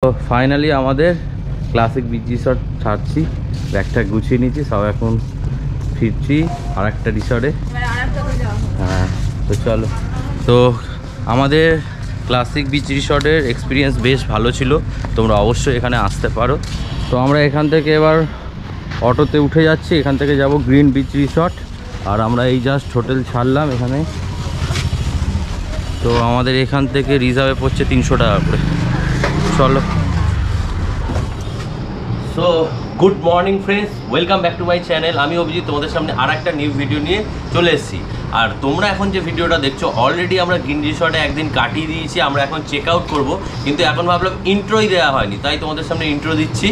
তো ফাইনালি আমাদের classic beach resort ছাড়ছি, ব্যাগটা গুছিয়ে নিয়েছি, সব এখন ফিরছি আর একটা রিসর্টে। হ্যাঁ তো চলো। তো আমাদের ক্লাসিক বিচ রিসর্টের এক্সপিরিয়েন্স বেশ ভালো ছিল, তোমরা অবশ্যই এখানে আসতে পারো। তো আমরা এখান থেকে এবার অটোতে উঠে যাচ্ছি, এখান থেকে যাব গ্রিন বিচ রিসর্ট। আর আমরা এই জাস্ট হোটেল ছাড়লাম এখানে। তো আমাদের এখান থেকে রিজার্ভে পড়ছে 300 টাকা করে। চলো। So good morning friends, welcome back to my channel. আমি অভিজিৎ তোমাদের সামনে আর একটা নিউ ভিডিও নিয়ে চলে এসেছি। আর তোমরা এখন যে ভিডিওটা দেখছো, অলরেডি আমরা গ্রিন রিসর্টে একদিন কাটিয়ে দিয়েছি, আমরা এখন চেক আউট করবো। কিন্তু এখন ভাবলাম ইন্ট্রোই দেওয়া হয়নি, তাই তোমাদের সামনে ইন্ট্রো দিচ্ছি।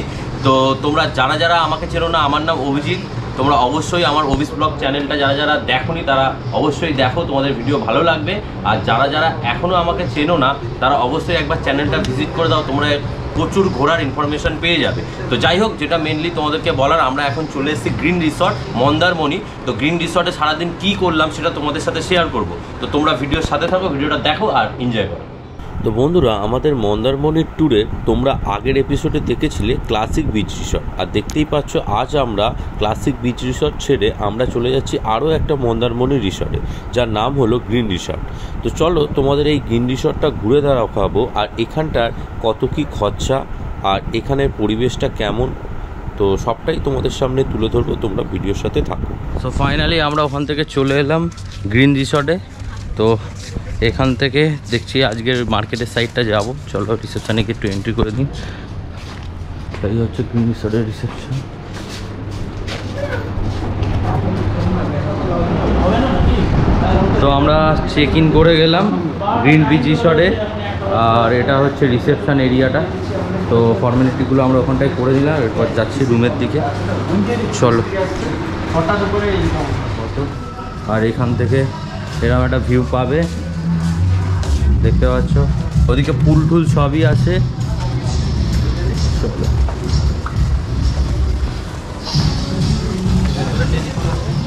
তো তোমরা যারা যারা আমাকে চেনো না, আমার নাম অভিজিৎ। তোমরা অবশ্যই আমার অভিস ব্লগ চ্যানেলটা যারা যারা দেখোনি তারা অবশ্যই দেখো, তোমাদের ভিডিও ভালো লাগবে। আর যারা যারা এখনও আমাকে চেনো না তারা অবশ্যই একবার চ্যানেলটা ভিজিট করে দাও, তোমরা প্রচুর ঘোরার ইনফরমেশন পেয়ে যাবে। তো যাই হোক, যেটা মেনলি তোমাদেরকে বলার, আমরা এখন চলে এসেছি গ্রিন রিসর্ট মন্দারমণি। তো গ্রিন রিসর্টে সারাদিন কী করলাম সেটা তোমাদের সাথে শেয়ার করব। তো তোমরা ভিডিওর সাথে থাকো, ভিডিওটা দেখো আর এনজয় করো। তো বন্ধুরা, আমাদের মন্দারমণির ট্যুরে তোমরা আগের এপিসোডে দেখেছিলে ক্লাসিক বিচ রিসর্ট। আর দেখতেই পাচ্ছ আজ আমরা ক্লাসিক বিচ রিসর্ট ছেড়ে আমরা চলে যাচ্ছি আরও একটা মন্দারমণি রিসর্টে, যার নাম হলো গ্রিন রিসর্ট। তো চলো তোমাদের এই গ্রিন রিসর্টটা ঘুরে দেখাবো, আর এখানটার কত কী খরচা আর এখানের পরিবেশটা কেমন, তো সবটাই তোমাদের সামনে তুলে ধরবো, তোমরা ভিডিওর সাথে থাকো। সো ফাইনালি আমরা ওখান থেকে চলে এলাম গ্রিন রিসর্টে। তো এখান থেকে দেখছি আজকের মার্কেটের সাইডটা যাব। চলো রিসেপশানে একটু এন্ট্রি করে দিন। এই হচ্ছে গ্রিন রিসর্টের রিসেপশন। তো আমরা চেক ইন করে গেলাম গ্রিন বিচ রিসর্টে, আর এটা হচ্ছে রিসেপশন এরিয়াটা। তো ফর্মালিটিগুলো আমরা ওখানটায় করে দিলাম, এরপর যাচ্ছি রুমের দিকে। চলো। আর এখান থেকে এরকম একটা ভিউ পাবে, দেখতে পাচ্ছ, ওদিকে পুল টুল সবই আছে।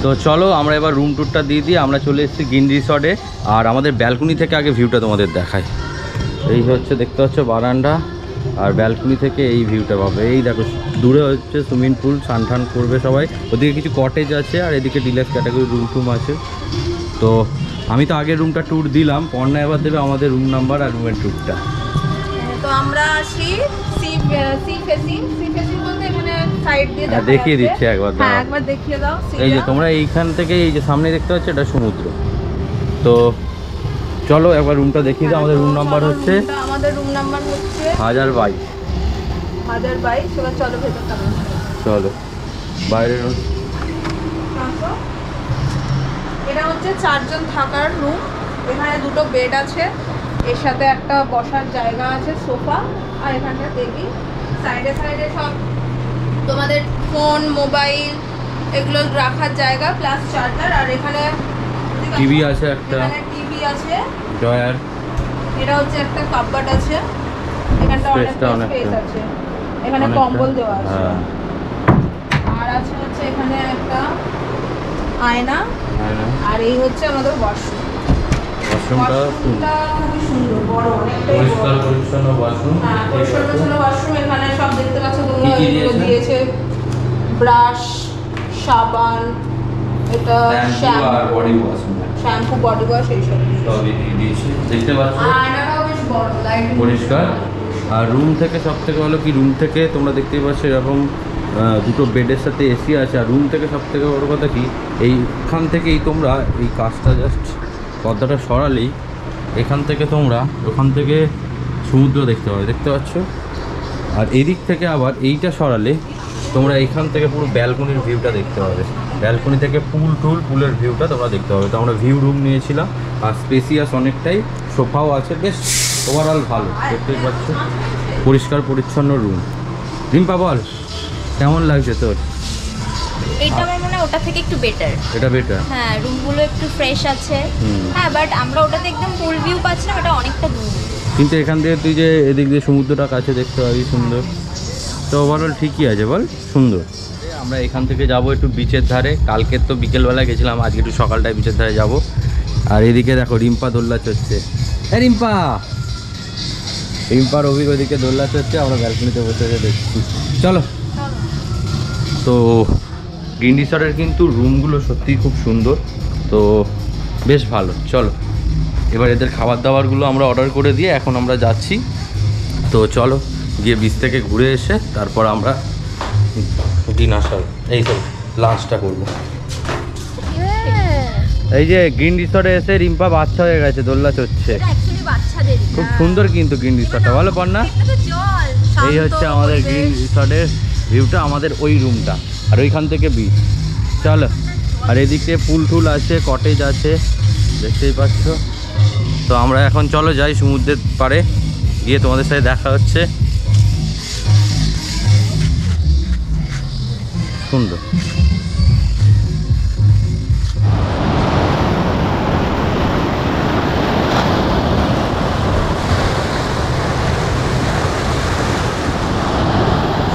তো চলো আমরা এবার রুম ট্যুরটা দিয়ে দিই। আমরা চলে এসেছি গ্রিন রিসর্টে, আর আমাদের ব্যালকনি থেকে আগে ভিউটা তোমাদের দেখাই। এই হচ্ছে দেখতে পাচ্ছ বারান্দা, আর ব্যালকনি থেকে এই ভিউটা পাবে। এই দেখো দূরে হচ্ছে সুইমিং পুল, স্নান টান করবে সবাই। ওদিকে কিছু কটেজ আছে, আর এদিকে ডিলাক্স ক্যাটাগরি রুম টুম আছে। তো আমি তো আগের রুমটা ট্যুর দিলাম, পর্ণা এবার দেবে আমাদের রুম নাম্বার আর রুমের ট্যুরটা। তো আমরা আসি সি ফেসিং বলতে এখানে সাইড দিয়ে দেখিয়ে দিচ্ছি একবার। হ্যাঁ, একবার দেখিয়ে দাও। এই যে তোমরা এইখান থেকে এই যে সামনে দেখতে পাচ্ছ, এটা সমুদ্র। তো চলো একবার রুমটা দেখিয়ে দাও। আমাদের রুম নাম্বার হচ্ছে 1022। চলো ভেতর চলো বাইরে। এটা হচ্ছে 4 জন থাকার রুম। এখানে 2টো বেড আছে, এর সাথে একটা বসার জায়গা আছে, সোফা। আর এখানটা দেখি সাইডে সাইডে সব তোমাদের ফোন, মোবাইল এগুলো রাখার জায়গা, প্লাস চার্জার। আর এখানে টিভি আছে, একটা টিভি আছে, ড্রয়ার। এটা হচ্ছে একটা কাপবোর্ড আছে, এখানটা অনেক স্পেস আছে, এখানে কম্বল দেওয়া আছে। আর আছে হচ্ছে এখানে একটা আয়না। আর এই হচ্ছে আমাদের ওয়াশরুম। ওয়াশরুমটা খুবই সুন্দর, বড়, অনেকটাই পরিষ্কার পরিচ্ছন্ন ওয়াশরুম। হ্যাঁ, পরিষ্কার পরিচ্ছন্ন ওয়াশরুম। এখানে সব দেখতে পাচ্ছ তোমরা, এগুলো দিয়েছে ব্রাশ, সাবান, এটা শ্যাম্পু, বডি ওয়াশ, এইসব দিয়েছে দেখতে পাচ্ছ। আয়নাটাও বেশ বড়, লাইটিং পরিষ্কার। আর রুম থেকে সব থেকে ভালো কি, রুম থেকে তোমরা দেখতেই পাচ্ছ এরকম 2টো বেডের সাথে এসি আছে। আর রুম থেকে সব থেকে বড় কথা কি, এইখান থেকেই তোমরা এই কাজটা জাস্ট পর্দাটা সরালেই এখান থেকে তোমরা ওখান থেকে সমুদ্র দেখতে পাবে, দেখতে পাচ্ছ। আর এদিক থেকে আবার এইটা সরালে তোমরা এখান থেকে পুরো ব্যালকনির ভিউটা দেখতে পাবে। ব্যালকনি থেকে পুলের ভিউটা তোমরা দেখতে পাবে। তো আমরা ভিউ রুম নিয়েছিলাম, আর স্পেসিয়াস অনেকটাই, সোফাও আছে, বেশ ওভারঅল ভালো, দেখতেই পাচ্ছ। পরিষ্কার পরিচ্ছন্ন রুম। রিম্পা বল কেমন লাগছে তোর? এটা আমার মনে হয় ওটা থেকে একটু বেটার। এটা বেটার? হ্যাঁ, রুমগুলো একটু ফ্রেশ আছে। হ্যাঁ, বাট আমরা ওটাতে একদম ফুল ভিউ পাচ্ছি না, ওটা অনেকটা দূর। কিন্তু এখান থেকে তুই যে এদিক দিয়ে সমুদ্রটা কাছে দেখতে পাবি, সুন্দর। তো ওভারঅল ঠিকই আছে, বল, সুন্দর। আমরা এখান থেকে যাব একটু বিচের ধারে। কালকে তো বিকেলবেলা গেছিলাম, আজকে একটু সকালটায় বিচের ধারে যাব। আর এদিকে দেখো রিম্পা দোল্লা চড়ছে। রিম্পা রিম্পার অভিক ওদিকে দোলনা চড়ছে, আমরা ব্যালকনিতে বসে বসে দেখছি। চলো। তো গ্রিন রিসর্টের কিন্তু রুমগুলো সত্যিই খুব সুন্দর, তো বেশ ভালো। চলো এবার এদের খাবার দাবারগুলো আমরা অর্ডার করে দিয়ে এখন আমরা যাচ্ছি। তো চলো গিয়ে বিচ থেকে ঘুরে এসে তারপর আমরা ডিনার এই সব লাঞ্চটা করবো। এই যে গ্রিন রিসর্টে এসে রিম্পা বাচ্চা হয়ে গেছে, দোলনা চড়ছে। খুব সুন্দর কিন্তু গ্রিন রিসর্টটা, ভালো পড়না। এই হচ্ছে আমাদের গ্রিন রিসর্টের ভিউটা, আমাদের ওই রুমটা, আর ওইখান থেকে বিচ। চলো, আর এদিকে পুল টুল আছে, কটেজ আছে, দেখতেই পাচ্ছ। তো আমরা এখন চলো যাই সমুদ্রের পাড়ে, গিয়ে তোমাদের সাথে দেখা হচ্ছে। সুন্দর।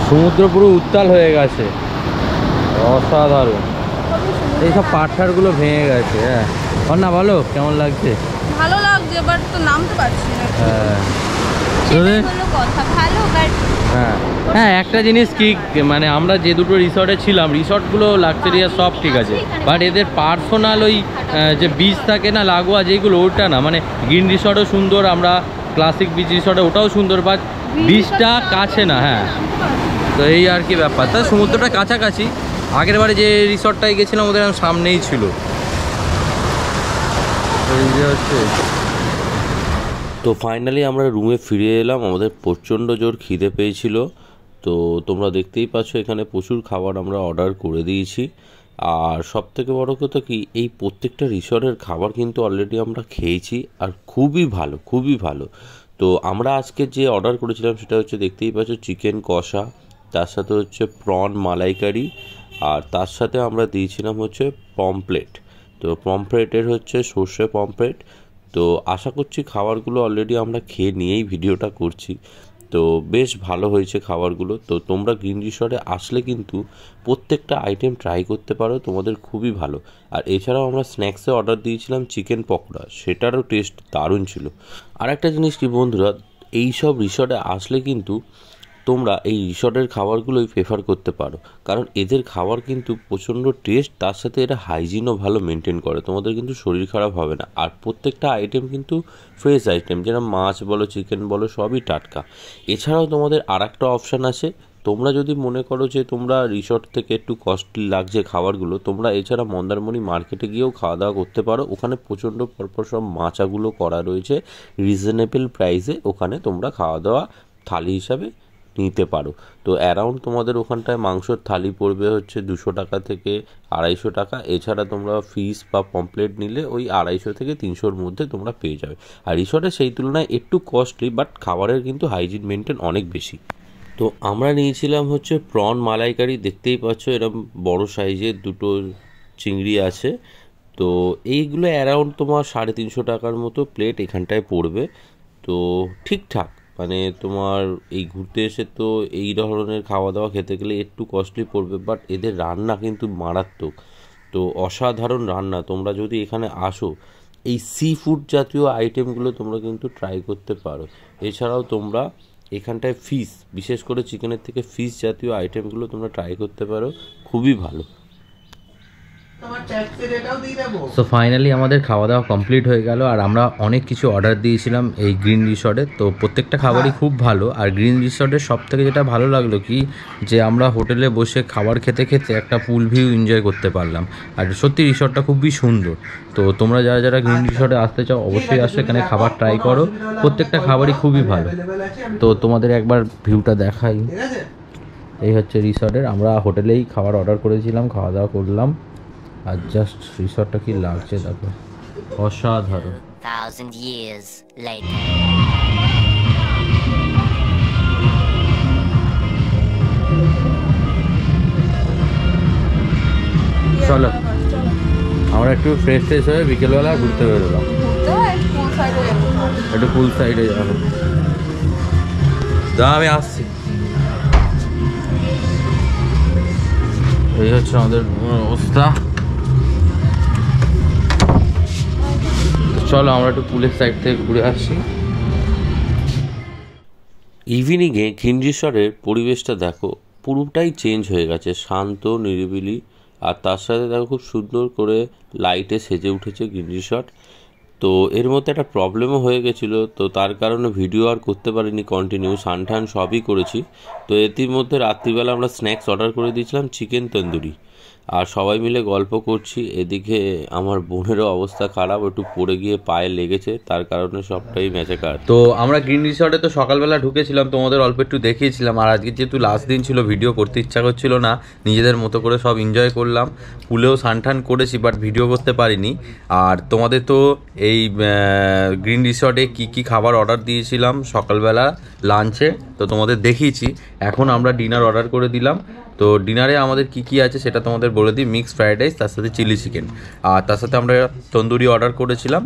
সমুদ্র পুরো উত্তাল হয়ে গেছে, অসাধারণ। এইসব পাথরগুলো ভেঙে গেছে। হ্যাঁ না, বলো কেমন লাগছে? ভালো লাগছে, বাট তো নামতে পারছি না। হ্যাঁ হ্যাঁ হ্যাঁ, একটা জিনিস কি, মানে আমরা যে দুটো রিসর্টে ছিলাম, রিসর্টগুলো লাক্সারিয়াস সব ঠিক আছে, বাট এদের পার্সোনাল ওই যে বিচ থাকে না লাগোয়া যেগুলো, ওটা না। মানে গ্রিন রিসর্টও সুন্দর, আমরা ক্লাসিক বিচ রিসর্টে ওটাও সুন্দর, বাট বিচটা কাছে না। হ্যাঁ, তো এই আর কি ব্যাপার। তা সমুদ্রটা কাছাকাছি, আগের বারে যে রিসর্টটায় গেছিলাম ওদের সামনেই ছিল। তো ফাইনালি আমরা রুমে ফিরে এলাম, আমাদের প্রচণ্ড জোর খিদে পেয়েছিল। তো তোমরা দেখতেই পাচ্ছ এখানে প্রচুর খাবার আমরা অর্ডার করে দিয়েছি। আর সব থেকে বড়ো কথা কি, এই প্রত্যেকটা রিসর্টের খাবার কিন্তু অলরেডি আমরা খেয়েছি, আর খুবই ভালো, খুবই ভালো। তো আমরা আজকে যে অর্ডার করেছিলাম সেটা হচ্ছে দেখতেই পাচ্ছ চিকেন কষা, তার সাথে হচ্ছে প্রন মালাইকারি, আর তার সাথে আমরা দিয়েছিলাম হচ্ছে পমপ্লেট। তো পমপ্লেটের হচ্ছে সর্ষে পমপ্লেট। তো আশা করছি খাবারগুলো অলরেডি আমরা খেয়ে নিয়েই ভিডিওটা করছি। তো বেশ ভালো হয়েছে খাবারগুলো। তো তোমরা গ্রিন রিসর্টে আসলে কিন্তু প্রত্যেকটা আইটেম ট্রাই করতে পারো, তোমাদের খুবই ভালো। আর এছাড়াও আমরা স্ন্যাক্সে অর্ডার দিয়েছিলাম চিকেন পকোড়া, সেটারও টেস্ট দারুণ ছিল। আর একটা জিনিস কি বন্ধুরা, এই সব রিসর্টে আসলে কিন্তু তোমরা এই রিসর্টের খাবারগুলোই প্রেফার করতে পারো, কারণ এদের খাবার কিন্তু প্রচণ্ড টেস্ট, তার সাথে এরা হাইজিনও ভালো মেনটেন করে, তোমাদের কিন্তু শরীর খারাপ হবে না। আর প্রত্যেকটা আইটেম কিন্তু ফ্রেশ আইটেম, যেটা মাছ বলো চিকেন বলো সবই টাটকা। এছাড়াও তোমাদের আর একটা অপশান আছে, তোমরা যদি মনে করো যে তোমরা রিসর্ট থেকে একটু কস্টলি লাগছে খাবারগুলো, তোমরা এছাড়া মন্দারমণি মার্কেটে গিয়েও খাওয়া দাওয়া করতে পারো। ওখানে প্রচণ্ড পরপর সব মাচাগুলো করা রয়েছে রিজনেবল প্রাইসে, ওখানে তোমরা খাওয়া দাওয়া থালি হিসাবে নিতে পারো। তো অ্যারাউন্ড তোমাদের ওখানটায় মাংসর থালি পড়বে হচ্ছে 200 টাকা থেকে 250 টাকা। এছাড়া তোমরা ফিস বা পমপ্লেট নিলে ওই 250 থেকে 300-র মধ্যে তোমরা পেয়ে যাবে। আর রিসর্টে সেই তুলনায় একটু কস্টলি, বাট খাবারের কিন্তু হাইজিন মেনটেন অনেক বেশি। তো আমরা নিয়েছিলাম হচ্ছে প্রন মালাইকারি, দেখতেই পাচ্ছ এরকম বড় সাইজের দুটো চিংড়ি আছে। তো এইগুলো অ্যারাউন্ড তোমার 350 টাকার মতো প্লেট এখানটায় পড়বে। তো ঠিকঠাক, মানে তোমার এই ঘুরতে এসে তো এই ধরনের খাওয়া দাওয়া খেতে গেলে একটু কস্টলি পড়বে, বাট এদের রান্না কিন্তু মারাত্মক। তো অসাধারণ রান্না, তোমরা যদি এখানে আসো এই সি ফুড জাতীয় আইটেমগুলো তোমরা কিন্তু ট্রাই করতে পারো। এছাড়াও তোমরা এখানটায় ফিশ, বিশেষ করে চিকেনের থেকে ফিশ জাতীয় আইটেমগুলো তোমরা ট্রাই করতে পারো, খুবই ভালো। সো ফাইনালি আমাদের খাওয়া দাওয়া কমপ্লিট হয়ে গেল, আর আমরা অনেক কিছু অর্ডার দিয়েছিলাম এই গ্রিন রিসর্টে। তো প্রত্যেকটা খাবারই খুব ভালো। আর গ্রিন রিসর্টের সব থেকে যেটা ভালো লাগলো কি, যে আমরা হোটেলে বসে খাবার খেতে খেতে একটা পুল ভিউ এনজয় করতে পারলাম। আর সত্যি রিসর্টটা খুবই সুন্দর। তো তোমরা যারা যারা গ্রিন রিসর্টে আসতে চাও অবশ্যই আসো, এখানে খাবার ট্রাই করো, প্রত্যেকটা খাবারই খুবই ভালো। তো তোমাদের একবার ভিউটা দেখাই, এই হচ্ছে রিসর্টের। আমরা হোটেলেই খাবার অর্ডার করেছিলাম, খাওয়া দাওয়া করলাম, আর জাস্ট রিসর্টটা কি লাগছে দেখো, অসাধারণ। 1000 years later. চলো আমরা একটু ফ্রেশ হয়ে বিকেলবেলা ঘুরতে বেরোলাম, একটু পুল সাইডে যাবো। দা আমি আসছি। এই হচ্ছে আমাদের অবস্থা। চলো আমরা একটু পুলের সাইড থেকে ঘুরে আসছি। ইভিনিংয়ে গ্রিন রিসর্টের পরিবেশটা দেখো পুরোটাই চেঞ্জ হয়ে গেছে, শান্ত নিরিবিলি, আর তার সাথে দেখো খুব সুন্দর করে লাইটে সেজে উঠেছে গ্রিন রিসর্ট। তো এর মধ্যে একটা প্রবলেমও হয়ে গেছিলো, তো তার কারণে ভিডিও আর করতে পারিনি কন্টিনিউ, সানঠান সবই করেছি। তো এর মধ্যে রাত্রিবেলা আমরা স্ন্যাক্স অর্ডার করে দিয়েছিলাম চিকেন তন্দুরি, আর সবাই মিলে গল্প করছি। এদিকে আমার বোনেরও অবস্থা খারাপ, একটু পড়ে গিয়ে পায়ে লেগেছে, তার কারণে সবটাই ম্যাচাকার। তো আমরা গ্রিন রিসর্টে তো সকালবেলা ঢুকেছিলাম, তোমাদের অল্প একটু দেখিয়েছিলাম। আর আজকে যেহেতু লাস্ট দিন ছিল, ভিডিও করতে ইচ্ছা করছিল না, নিজেদের মতো করে সব এনজয় করলাম। পুলেও সানঠান করেছি, বাট ভিডিও করতে পারিনি। আর তোমাদের তো এই গ্রিন রিসর্টে কী খাবার অর্ডার দিয়েছিলাম সকালবেলা লাঞ্চে, তো তোমাদের দেখিয়েছি। এখন আমরা ডিনার অর্ডার করে দিলাম। তো ডিনারে আমাদের কি আছে সেটা তোমাদের বলে দিই। মিক্স ফ্রাইড রাইস, তার সাথে চিলি চিকেন, আর তার সাথে আমরা তন্দুরি অর্ডার করেছিলাম।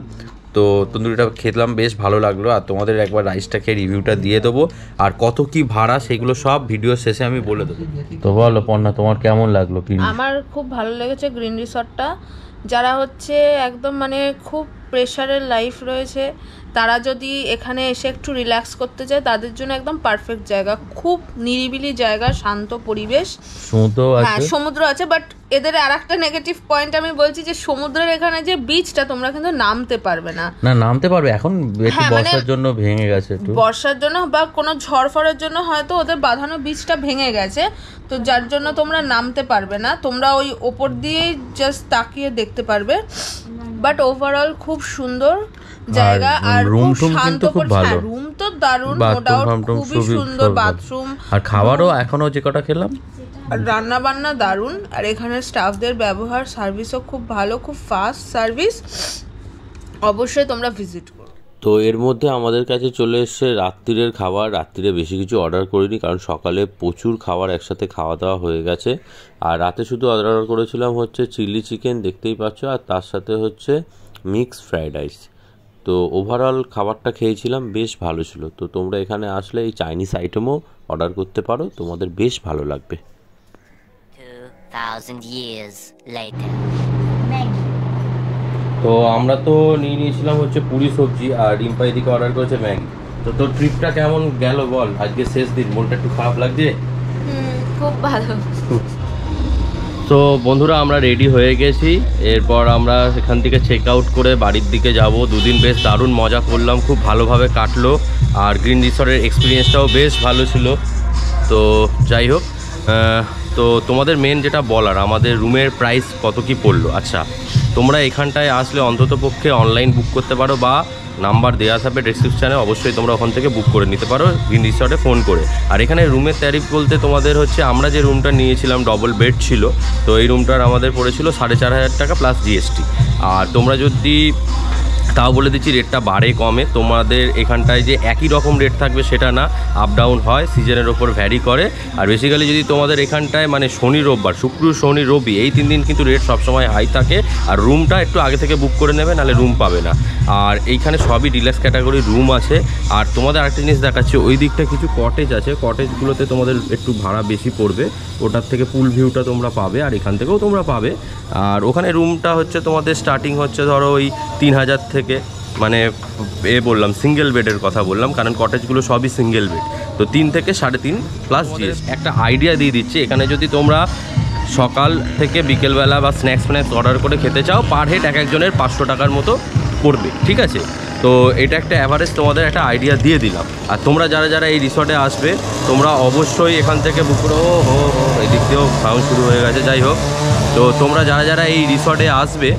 তো তন্দুরিটা খেলাম, বেশ ভালো লাগলো। আর তোমাদের একবার রাইসটা খেয়ে রিভিউটা দিয়ে দেবো, আর কত কি ভাড়া সেগুলো সব ভিডিও শেষে আমি বলে দেবো। তো বলো পর্ণা, তোমার কেমন লাগলো? আমার খুব ভালো লেগেছে গ্রিন রিসর্টটা। যারা হচ্ছে একদম মানে খুব প্রেশারের লাইফ রয়েছে, তারা যদি এখানে এসে একটু রিল্যাক্স করতে চায়, তাদের জন্য একদম পারফেক্ট জায়গা। খুব নিরিবিলি জায়গা, শান্ত পরিবেশ, সমুদ্র আছে। বাট এদের আর একটা নেগেটিভ পয়েন্ট আমি বলছি যে সমুদ্রের এখানে যে বিচটা, তোমরা কিন্তু নামতে পারবে না। নামতে পারবে এখন, একটু বর্ষার জন্য ভেঙে গেছে, একটু বর্ষার জন্য বা কোনো ঝড় ফড়ের জন্য হয়তো ওদের বাঁধানো বিচটা ভেঙে গেছে, তো যার জন্য তোমরা নামতে পারবে না। তোমরা ওই ওপর দিয়েই জাস্ট তাকিয়ে দেখতে পারবে। বাট ওভারঅল খুব সুন্দর জায়গা, আর রুম শান্ত, রুম তো দারুণ, নো ডাউট, খুবই সুন্দর বাথরুম, আর খাবারও এখনো যে কটা খেলাম, রান্না বান্না দারুণ। আর এখানে স্টাফদের ব্যবহার, সার্ভিসও খুব ভালো, খুব ফাস্ট সার্ভিস। অবশ্যই তোমরা ভিজিট করো। তো এর মধ্যে আমাদের কাছে চলে এসছে রাত্রিরের খাবার। রাত্রিরে বেশি কিছু অর্ডার করিনি, কারণ সকালে প্রচুর খাবার একসাথে খাওয়া দাওয়া হয়ে গেছে। আর রাতে শুধু অর্ডার করেছিলাম হচ্ছে চিলি চিকেন, দেখতেই পাচ্ছ, আর তার সাথে হচ্ছে মিক্স ফ্রাইড রাইস। তো ওভারঅল খাবারটা খেয়েছিলাম, বেশ ভালো ছিল। তো তোমরা এখানে আসলে এই চাইনিজ আইটেমও অর্ডার করতে পারো, তোমাদের বেশ ভালো লাগবে। 2000 years later. তো আমরা তো নিয়েছিলাম হচ্ছে পুরি সবজি, আর রিম্পা এদিকে অর্ডার করেছে ম্যাগি। তো তোর ট্রিপটা কেমন গেল বল? আজকে শেষ দিন, মনটা একটু খারাপ লাগছে? খুব ভালো। তো বন্ধুরা, আমরা রেডি হয়ে গেছি। এরপর আমরা সেখান থেকে চেক আউট করে বাড়ির দিকে যাব। দুদিন বেশ দারুণ মজা করলাম, খুব ভালোভাবে কাটলো। আর গ্রিন রিসর্টের এক্সপিরিয়েন্সটাও বেশ ভালো ছিল। তো যাই হোক, তো তোমাদের মেন যেটা বলার, আমাদের রুমের প্রাইস কত কি পড়লো। আচ্ছা, তোমরা এখানটায় আসলে অন্তত পক্ষে অনলাইন বুক করতে পারো, বা নাম্বার দেওয়া থাকবে ডেসক্রিপশানে, অবশ্যই তোমরা ওখান থেকে বুক করে নিতে পারো গ্রিন রিসর্টে ফোন করে। আর এখানে রুমের ট্যারিফ বলতে তোমাদের হচ্ছে, আমরা যে রুমটা নিয়েছিলাম ডবল বেড ছিল, তো এই রুমটার আমাদের পড়েছিল 4500 টাকা প্লাস জিএসটি। আর তোমরা যদি, তাও বলে দিচ্ছি, রেটটা বাড়ে কমে। তোমাদের এখানটায় যে একই রকম রেট থাকবে সেটা না, আপ ডাউন হয়, সিজনের ওপর ভ্যারি করে। আর বেসিক্যালি যদি তোমাদের এখানটায় মানে শনি রোববার, শুক্র শনি রবি এই 3 দিন কিন্তু রেট সবসময় হাই থাকে। আর রুমটা একটু আগে থেকে বুক করে নেবে, নাহলে রুম পাবে না। আর এইখানে সবই ডিলাক্স ক্যাটাগরির রুম আছে। আর তোমাদের আরেকটা জিনিস দেখাচ্ছি, ওই দিকটা কিছু কটেজ আছে, কটেজগুলোতে তোমাদের একটু ভাড়া বেশি পড়বে, ওটার থেকে পুল ভিউটা তোমরা পাবে, আর এখান থেকেও তোমরা পাবে। আর ওখানে রুমটা হচ্ছে তোমাদের স্টার্টিং হচ্ছে ধরো ওই 3000 থেকে, মানে বললাম সিঙ্গেল বেডের কথা বললাম, কারণ কটেজগুলো সবই সিঙ্গেল বেড। তো 3 থেকে 3.5 প্লাস জিএসটি। একটা আইডিয়া দিয়ে দিচ্ছি, এখানে যদি তোমরা সকাল থেকে বিকেলবেলা বা স্ন্যাক্স অর্ডার করে খেতে চাও, পার হেড এক একজনের 500 টাকার মতো পড়বে, ঠিক আছে? তো এটা একটা অ্যাভারেজ তোমাদের একটা আইডিয়া দিয়ে দিলাম। আর তোমরা যারা এই রিসর্টে আসবে, তোমরা অবশ্যই এখান থেকে বুক করো। এই দিক দিয়েও সাউন্ড শুরু হয়ে গেছে। যাই হোক, তো তোমরা যারা এই রিসর্টে আসবে,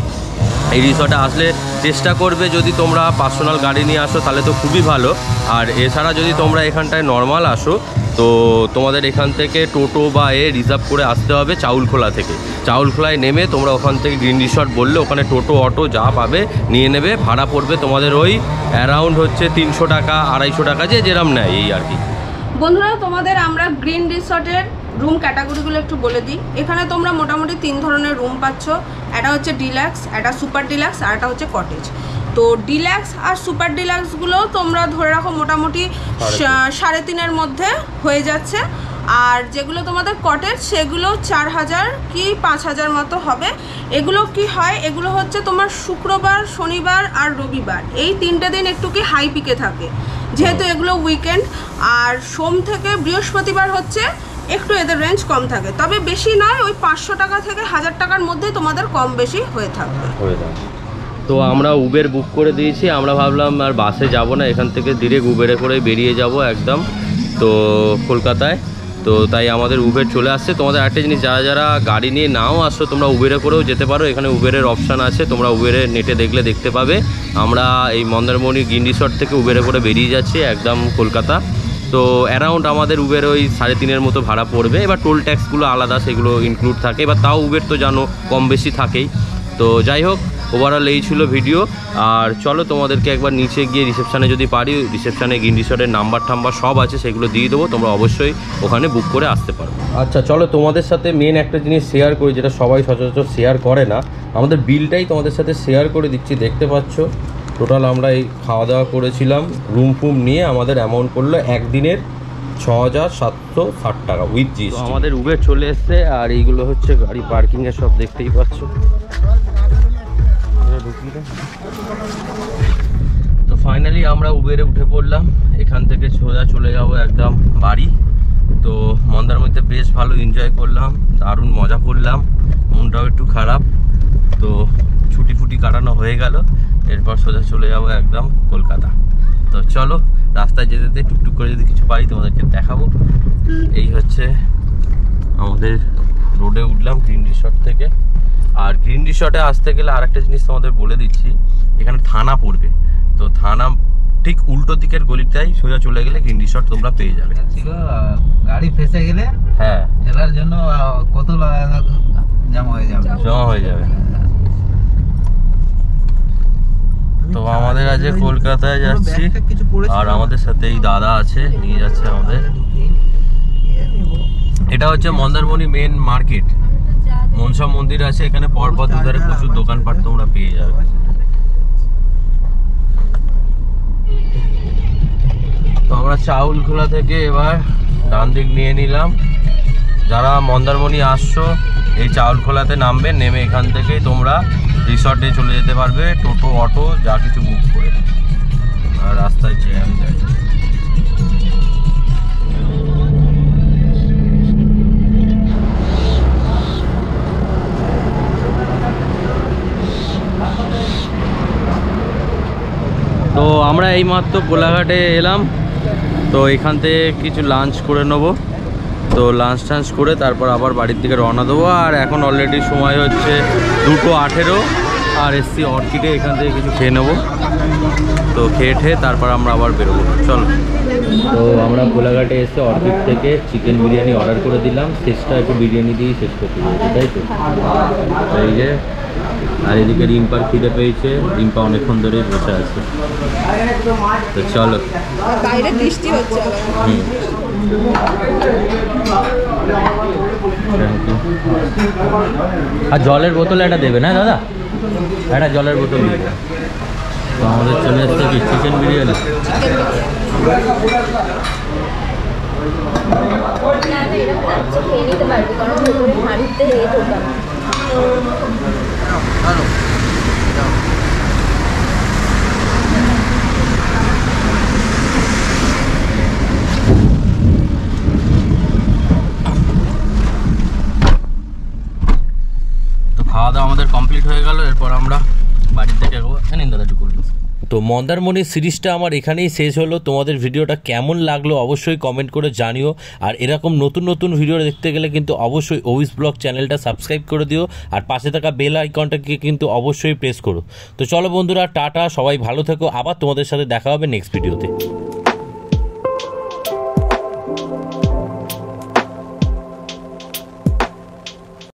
এই রিসর্টে আসলে চেষ্টা করবে, যদি তোমরা পার্সোনাল গাড়ি নিয়ে আসো তাহলে তো খুবই ভালো। আর এছাড়া যদি তোমরা এখানটায় নর্মাল আসো, তো তোমাদের এখান থেকে টোটো বা রিজার্ভ করে আসতে হবে চাউলখোলা থেকে। চাউলখোলায় নেমে তোমরা ওখান থেকে গ্রিন রিসর্ট বললে ওখানে টোটো অটো যা পাবে নিয়ে নেবে। ভাড়া পড়বে তোমাদের ওই অ্যারাউন্ড হচ্ছে 300 টাকা 250 টাকা, যে যেরম নেয়, এই আর কি। বন্ধুরা, তোমাদের আমরা গ্রিন রিসর্টের রুম ক্যাটাগরিগুলো একটু বলে দিই। এখানে তোমরা মোটামুটি 3 ধরনের রুম পাচ্ছ। একটা হচ্ছে ডিলাক্স, একটা সুপার ডিলাক্স, আর একটা হচ্ছে কটেজ। তো ডিলাক্স আর সুপার ডিলাক্সগুলো তোমরা ধরে রাখো মোটামুটি 3.5-এর মধ্যে হয়ে যাচ্ছে। আর যেগুলো তোমাদের কটেজ, সেগুলো 4000 কি 5000 মতো হবে। এগুলো কি হয়, এগুলো হচ্ছে তোমার শুক্রবার, শনিবার আর রবিবার, এই 3টে দিন একটু কি হাই পিকে থাকে। যেহেতু এগুলো উইকেন্ড, আর সোম থেকে বৃহস্পতিবার হচ্ছে একটু এদের রেঞ্জ কম থাকে, তবে বেশি নয়, ওই 500 টাকা থেকে 1000 টাকার মধ্যে তোমাদের কম বেশি হয়ে থাকবে। তো আমরা উবের বুক করে দিয়েছি, আমরা ভাবলাম আর বাসে যাব না, এখান থেকে ডিরেক্ট উবেরে করে বেরিয়ে যাব একদম তো কলকাতায়। তো তাই আমাদের উবের চলে আসছে। তোমাদের একটা জিনিস, যারা যারা গাড়ি নিয়ে নাও আসো তোমরা উবেরে করেও যেতে পারো, এখানে উবেরের অপশান আছে, তোমরা উবেরে নেটে দেখলে দেখতে পাবে। আমরা এই মন্দারমণি গ্রিন রিসর্ট থেকে উবেরে করে বেরিয়ে যাচ্ছি একদম কলকাতা। তো অ্যারাউন্ড আমাদের উবের ওই 3.5 মতো ভাড়া পড়বে। এবার টোল ট্যাক্সগুলো আলাদা, সেগুলো ইনক্লুড থাকে, এবার তাও উবের তো জানো কম বেশি থাকেই। তো যাই হোক, ওভারঅল এই ছিল ভিডিও। আর চলো তোমাদেরকে একবার নিচে গিয়ে রিসেপশানে যদি পারি, রিসেপশানে গ্রিন রিসর্টের নাম্বার টাম্বার সব আছে, সেগুলো দিয়ে দেবো, তোমরা অবশ্যই ওখানে বুক করে আসতে পারো। আচ্ছা চলো তোমাদের সাথে মেন একটা জিনিস শেয়ার করি, যেটা সবাই সচরাচর শেয়ার করে না। আমাদের বিলটাই তোমাদের সাথে শেয়ার করে দিচ্ছি, দেখতে পাচ্ছ। টোটাল আমরা এই খাওয়া দাওয়া করেছিলাম, রুম ফুম নিয়ে আমাদের অ্যামাউন্ট পড়লো একদিনের 6760 টাকা উইথ জিএসটি। আমাদের উবের চলে এসছে, আর এইগুলো হচ্ছে গাড়ি পার্কিংয়ের সব, দেখতেই পাচ্ছ। তো ফাইনালি আমরা উবেরে উঠে পড়লাম, এখান থেকে সোজা চলে যাবো একদম বাড়ি। তো মন্দারমণিতে বেশ ভালো এনজয় করলাম, দারুণ মজা করলাম, মনটাও একটু খারাপ। তো ছুটি ফুটি কাটানো হয়ে গেল, এরপর সোজা চলে যাবো একদম কলকাতা। তো চলো রাস্তায় যেতে যেতে টুকটুক করে যদি কিছু পারি তোমাদেরকে দেখাবো। এই হচ্ছে আমাদের রোডে উঠলাম গ্রিন রিসর্ট থেকে। আর গ্রিন রিসর্টে আসতে গেলে আর একটা জিনিস তোমাদের বলে দিচ্ছি, এখানে থানা পড়বে। তো থানা ঠিক উল্টো দিকের গলিটাই সোজা চলে গেলে গ্রিন রিসর্ট তোমরা পেয়ে যাবে। গাড়ি ফেসে গেলে হ্যাঁ, এলার জন্য কত জমা হয়ে যাবে। তো আমাদের আজ কলকাতায় যাচ্ছি, আর আমাদের সাথে এই দাদা আছে, নিয়ে যাচ্ছে আমাদের। এটা হচ্ছে মন্দারমণি মেন মার্কেট, মনসা মন্দির আছে এখানে, পরপর দুধারে প্রচুর দোকানপাট তোমরা পেয়ে যাবে। তো আমরা চাউলখোলা থেকে এবার ডান দিক নিয়ে নিলাম। যারা মন্দারমণি আসছো এই চাউলখোলাতে নামবে, নেমে এখান থেকে তোমরা রিসর্টে চলে যেতে পারবে, টোটো অটো যা কিছু বুক করে। আর রাস্তায় জ্যাম যায়। তো আমরা এইমাত্র কোলাঘাটে এলাম, তো এখান থেকে কিছু লাঞ্চ করে নেবো। তো লাঞ্চ টাঞ্চ করে তারপর আবার বাড়ির দিকে রওনা দেবো। আর এখন অলরেডি সময় হচ্ছে 2:18, আর এসছি অর্কিডে, এখান থেকে কিছু খেয়ে নেবো। তো খেয়ে তারপর আমরা আবার বেরোবো, চলো। তো আমরা কোলাঘাটে এসে অর্কিড থেকে চিকেন বিরিয়ানি অর্ডার করে দিলাম, শেষটা একটু বিরিয়ানি দিয়েই শেষ করতে দিয়েছি, তাই তো। এই যে, আর এদিকে রিম্পার খিদে পেয়েছে, রিম্পা অনেকক্ষণ ধরেই বসে আছে। তো চলো, বাইরে বৃষ্টি হচ্ছে। আর জলের বোতল একটা দেবে না দাদা, একটা জলের বোতল দেবে। তো আমাদের চলে আসছে কি চিকেন বিরিয়ানি। খেয়ে নিতে পারবি, কারণ হাঁড়িতে দোকান। খাওয়া দাওয়া আমাদের কমপ্লিট হয়ে গেল, এরপর আমরা বাড়ির থেকে নিন দাদা একটু করবো। তো মন্দারমণির সিরিজটা আমার এখানেই শেষ হলো। তোমাদের ভিডিওটা কেমন লাগলো অবশ্যই কমেন্ট করে জানিও। আর এরকম নতুন নতুন ভিডিও দেখতে গেলে কিন্তু অবশ্যই ওবিস ব্লগ চ্যানেলটা সাবস্ক্রাইব করে দিও, আর পাশে থাকা বেল আইকনটাকে কিন্তু অবশ্যই প্রেস করো। তো চলো বন্ধুরা, টাটা, সবাই ভালো থেকো, আবার তোমাদের সাথে দেখা হবে নেক্সট ভিডিওতে।